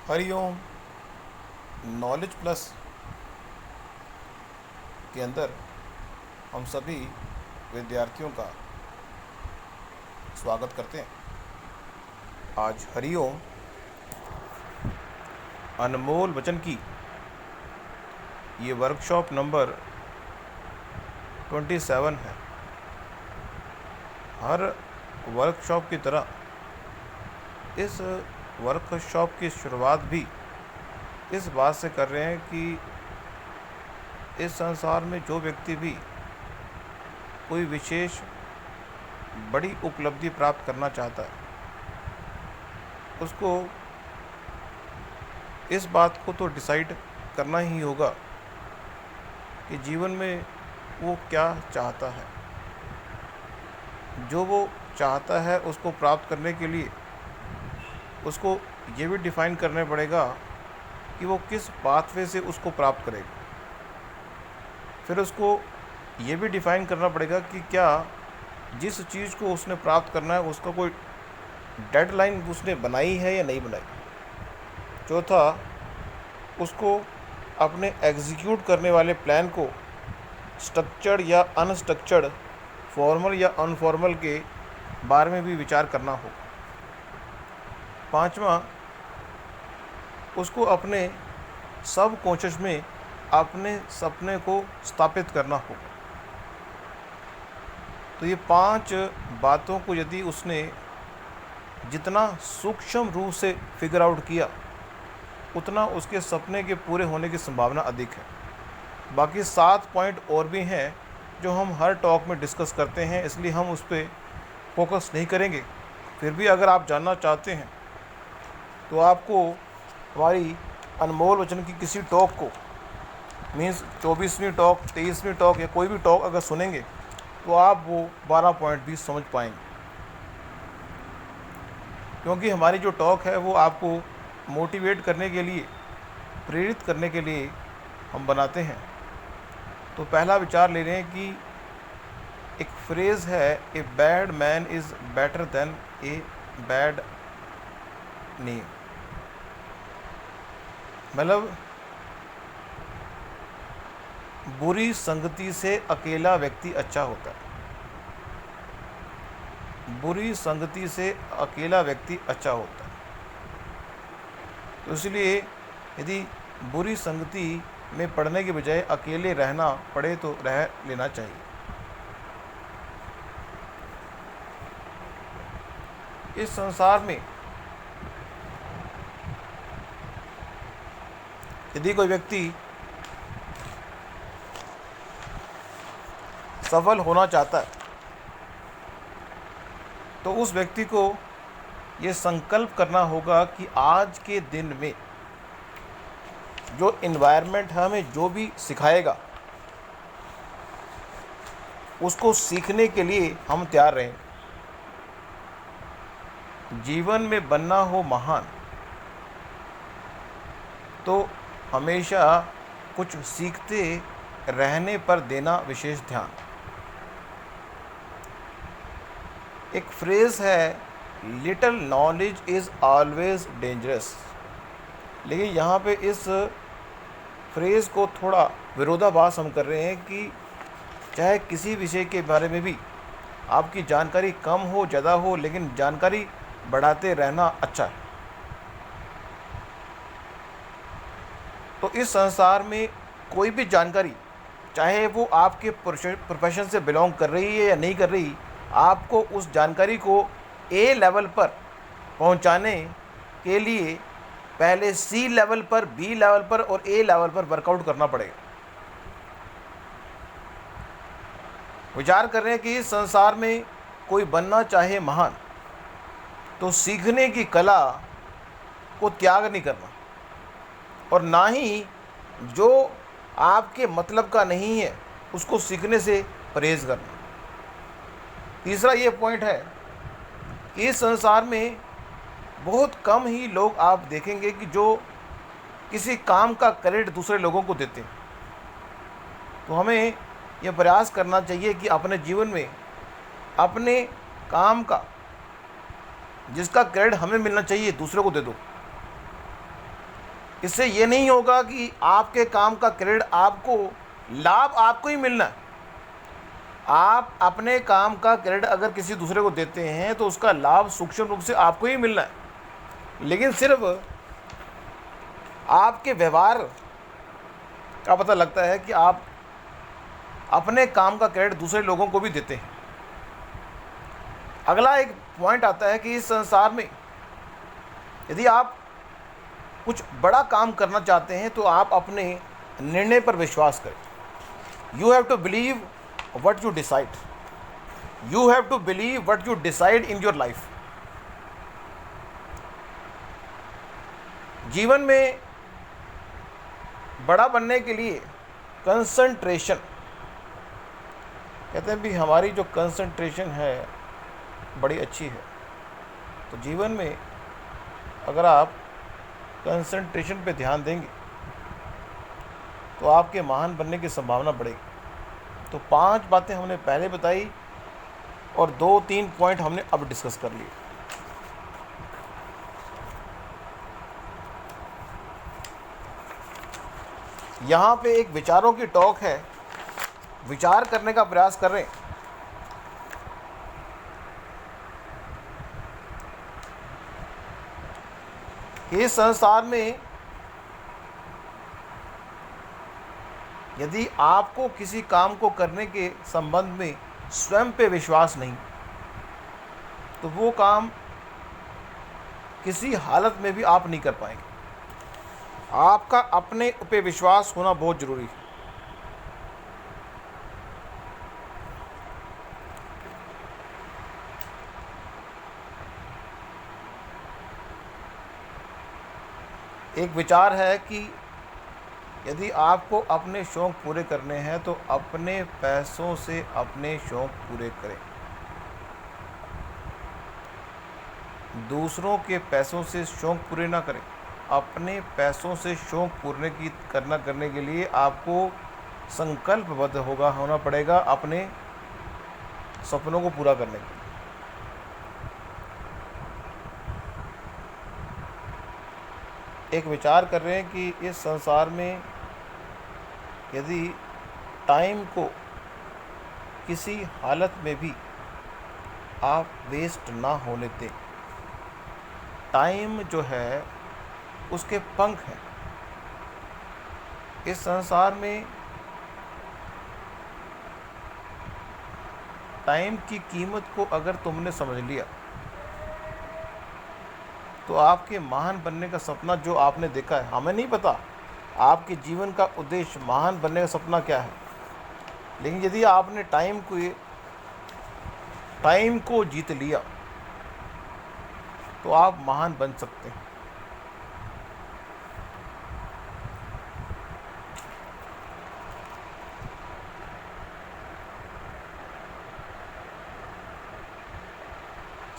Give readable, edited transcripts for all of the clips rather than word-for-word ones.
Hariom. Knowledge plus के अंदर हम सभी विद्यार्थियों का स्वागत करते हैं। आज हरिओम अनमोल वचन की ये वर्कशॉप नंबर 27 है। हर वर्कशॉप की तरह इस वर्कशॉप की शुरुआत भी इस बात से कर रहे हैं कि इस संसार में जो व्यक्ति भी कोई विशेष बड़ी उपलब्धि प्राप्त करना चाहता है, उसको इस बात को तो डिसाइड करना ही होगा कि जीवन में वो क्या चाहता है। जो वो चाहता है उसको प्राप्त करने के लिए उसको ये भी डिफ़ाइन करना पड़ेगा कि वो किस पाथवे से उसको प्राप्त करेगा। फिर उसको ये भी डिफ़ाइन करना पड़ेगा कि क्या जिस चीज़ को उसने प्राप्त करना है उसका कोई डेडलाइन उसने बनाई है या नहीं बनाई। चौथा, उसको अपने एग्जीक्यूट करने वाले प्लान को स्ट्रक्चर्ड या अनस्ट्रक्चर्ड, फॉर्मल या अनफॉर्मल के बारे में भी विचार करना हो। पांचवा, उसको अपने सब कॉन्शियस में अपने सपने को स्थापित करना हो। तो ये 5 बातों को यदि उसने जितना सूक्ष्म रूप से फिगर आउट किया, उतना उसके सपने के पूरे होने की संभावना अधिक है। बाकी 7 पॉइंट और भी हैं जो हम हर टॉक में डिस्कस करते हैं, इसलिए हम उस पर फोकस नहीं करेंगे। फिर भी अगर आप जानना चाहते हैं तो आपको हमारी अनमोल वचन की किसी टॉक को, मीन्स 24वीं टॉक, 23वीं टॉक या कोई भी टॉक अगर सुनेंगे तो आप वो 12 पॉइंट भी समझ पाएंगे। क्योंकि हमारी जो टॉक है वो आपको मोटिवेट करने के लिए, प्रेरित करने के लिए हम बनाते हैं। तो पहला विचार ले रहे हैं कि एक फ्रेज़ है, a bad man is better than a bad name. मतलब बुरी संगति से अकेला व्यक्ति अच्छा होता है। बुरी संगति से अकेला व्यक्ति अच्छा होता है। तो इसलिए यदि बुरी संगति में पड़ने के बजाय अकेले रहना पड़े तो रह लेना चाहिए। इस संसार में यदि कोई व्यक्ति सफल होना चाहता है तो उस व्यक्ति को ये संकल्प करना होगा कि आज के दिन में जो इन्वायरमेंट हमें जो भी सिखाएगा उसको सीखने के लिए हम तैयार रहें। जीवन में बनना हो महान तो हमेशा कुछ सीखते रहने पर देना विशेष ध्यान। एक फ्रेज़ है, little knowledge is always dangerous. लेकिन यहाँ पे इस फ्रेज़ को थोड़ा विरोधाभास हम कर रहे हैं कि चाहे किसी विषय के बारे में भी आपकी जानकारी कम हो ज़्यादा हो, लेकिन जानकारी बढ़ाते रहना अच्छा है। तो इस संसार में कोई भी जानकारी, चाहे वो आपके प्रोफेशन से बिलोंग कर रही है या नहीं कर रही, आपको उस जानकारी को ए लेवल पर पहुंचाने के लिए पहले सी लेवल पर, बी लेवल पर और ए लेवल पर वर्कआउट करना पड़ेगा। विचार कर रहे हैं कि इस संसार में कोई बनना चाहे महान तो सीखने की कला को त्याग नहीं करना, और ना ही जो आपके मतलब का नहीं है उसको सीखने से परहेज करना। तीसरा ये पॉइंट है कि इस संसार में बहुत कम ही लोग आप देखेंगे कि जो किसी काम का क्रेडिट दूसरे लोगों को देते हैं। तो हमें यह प्रयास करना चाहिए कि अपने जीवन में अपने काम का जिसका क्रेडिट हमें मिलना चाहिए दूसरे को दे दो। इससे ये नहीं होगा कि आपके काम का क्रेडिट आपको, लाभ आपको ही मिलना है। आप अपने काम का क्रेडिट अगर किसी दूसरे को देते हैं तो उसका लाभ सूक्ष्म रूप से आपको ही मिलना है, लेकिन सिर्फ आपके व्यवहार का पता लगता है कि आप अपने काम का क्रेडिट दूसरे लोगों को भी देते हैं। अगला एक पॉइंट आता है कि इस संसार में यदि आप कुछ बड़ा काम करना चाहते हैं तो आप अपने निर्णय पर विश्वास करें। You have to believe what you decide, you have to believe what you decide in your life. जीवन में बड़ा बनने के लिए कंसंट्रेशन, कहते हैं भी हमारी जो कंसंट्रेशन है बड़ी अच्छी है। तो जीवन में अगर आप कंसंट्रेशन पे ध्यान देंगे तो आपके महान बनने की संभावना बढ़ेगी। तो 5 बातें हमने पहले बताई और 2-3 पॉइंट हमने अब डिस्कस कर लिए। यहाँ पे एक विचारों की टॉक है, विचार करने का प्रयास कर रहे हैं। इस संसार में यदि आपको किसी काम को करने के संबंध में स्वयं पे विश्वास नहीं तो वो काम किसी हालत में भी आप नहीं कर पाएंगे। आपका अपने पे विश्वास होना बहुत ज़रूरी है। एक विचार है कि यदि आपको अपने शौक़ पूरे करने हैं तो अपने पैसों से अपने शौक़ पूरे करें, दूसरों के पैसों से शौक़ पूरे ना करें। अपने पैसों से शौक़ पूरे करने के लिए आपको संकल्पबद्ध होना पड़ेगा अपने सपनों को पूरा करने के लिए। एक विचार कर रहे हैं कि इस संसार में यदि टाइम को किसी हालत में भी आप वेस्ट ना होने दें। टाइम जो है उसके पंख हैं। इस संसार में टाइम की कीमत को अगर तुमने समझ लिया तो आपके महान बनने का सपना जो आपने देखा है, हमें नहीं पता आपके जीवन का उद्देश्य महान बनने का सपना क्या है, लेकिन यदि आपने टाइम को जीत लिया तो आप महान बन सकते हैं।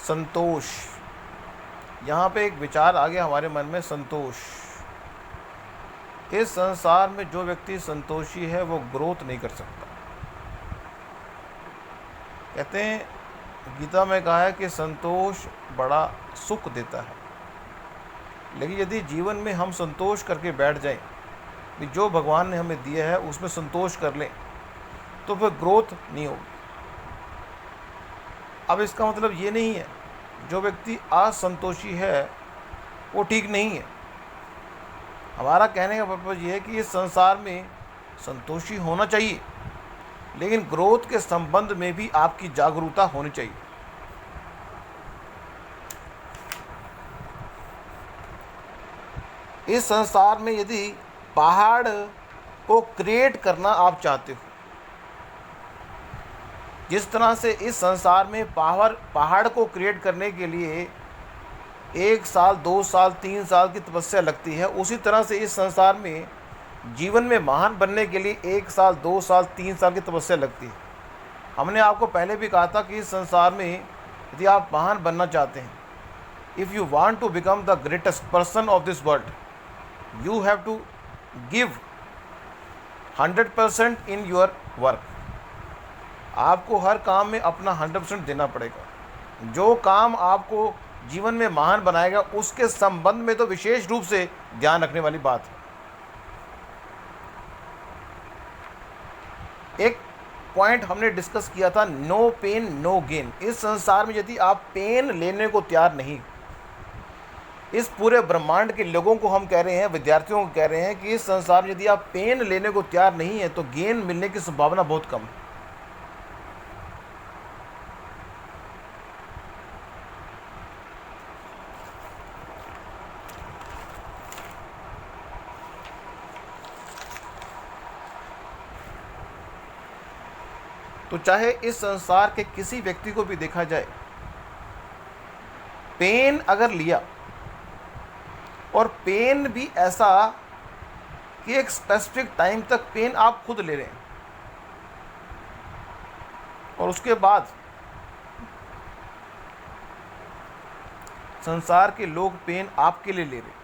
संतोष, यहाँ पे एक विचार आ गया हमारे मन में, संतोष। इस संसार में जो व्यक्ति संतोषी है वो ग्रोथ नहीं कर सकता। कहते हैं गीता में कहा है कि संतोष बड़ा सुख देता है, लेकिन यदि जीवन में हम संतोष करके बैठ जाएं कि जो भगवान ने हमें दिया है उसमें संतोष कर लें तो फिर ग्रोथ नहीं होगी। अब इसका मतलब ये नहीं है जो व्यक्ति असंतोषी है वो ठीक नहीं है। हमारा कहने का पर्पज़ ये है कि इस संसार में संतोषी होना चाहिए, लेकिन ग्रोथ के संबंध में भी आपकी जागरूकता होनी चाहिए। इस संसार में यदि पहाड़ को क्रिएट करना आप चाहते हो, जिस तरह से इस संसार में पहाड़ को क्रिएट करने के लिए 1 साल 2 साल 3 साल की तपस्या लगती है, उसी तरह से इस संसार में जीवन में महान बनने के लिए 1 साल 2 साल 3 साल की तपस्या लगती है। हमने आपको पहले भी कहा था कि इस संसार में यदि आप महान बनना चाहते हैं, if you want to become the greatest person of this world, you have to give 100% in your work. आपको हर काम में अपना 100% देना पड़ेगा। जो काम आपको जीवन में महान बनाएगा, उसके संबंध में तो विशेष रूप से ध्यान रखने वाली बात है। एक पॉइंट हमने डिस्कस किया था, नो पेन नो गेन। इस संसार में यदि आप पेन लेने को तैयार नहीं, इस पूरे ब्रह्मांड के लोगों को हम कह रहे हैं, विद्यार्थियों को कह रहे हैं कि इस संसार में यदि आप पेन लेने को तैयार नहीं है तो गेन मिलने की संभावना बहुत कम है। तो चाहे इस संसार के किसी व्यक्ति को भी देखा जाए, पेन अगर लिया, और पेन भी ऐसा कि एक स्पेसिफिक टाइम तक पेन आप खुद ले रहे हैं, और उसके बाद संसार के लोग पेन आपके लिए ले रहे हैं।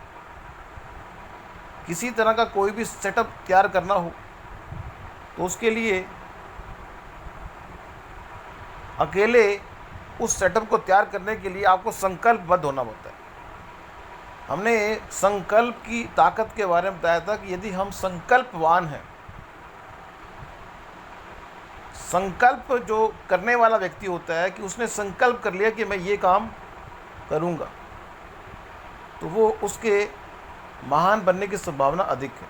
किसी तरह का कोई भी सेटअप तैयार करना हो तो उसके लिए अकेले उस सेटअप को तैयार करने के लिए आपको संकल्पबद्ध होना होता है। हमने संकल्प की ताकत के बारे में बताया था कि यदि हम संकल्पवान हैं, संकल्प जो करने वाला व्यक्ति होता है कि उसने संकल्प कर लिया कि मैं ये काम करूँगा, तो वो उसके महान बनने की संभावना अधिक है।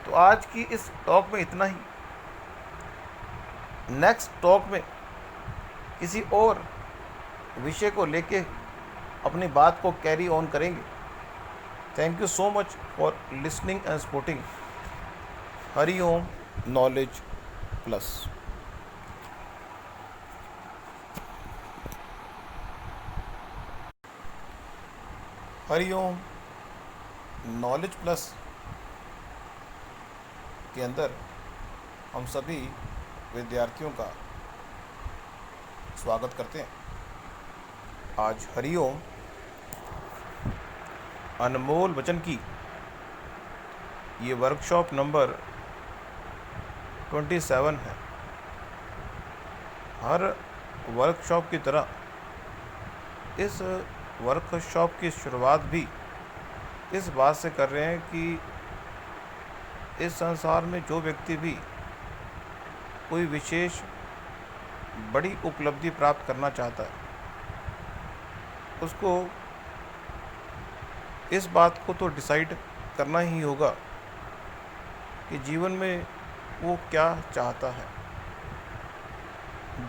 तो आज की इस टॉक में इतना ही। नेक्स्ट टॉक में किसी और विषय को लेके अपनी बात को कैरी ऑन करेंगे। Thank you so much for listening and supporting Hari Om knowledge plus. Hari Om knowledge plus के अंदर हम सभी विद्यार्थियों का स्वागत करते हैं। आज हरिओम अनमोल वचन की ये वर्कशॉप नंबर 27 है। हर वर्कशॉप की तरह इस वर्कशॉप की शुरुआत भी इस बात से कर रहे हैं कि इस संसार में जो व्यक्ति भी कोई विशेष बड़ी उपलब्धि प्राप्त करना चाहता है, उसको इस बात को तो डिसाइड करना ही होगा कि जीवन में वो क्या चाहता है।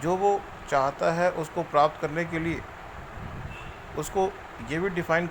जो वो चाहता है उसको प्राप्त करने के लिए उसको ये भी डिफाइन कर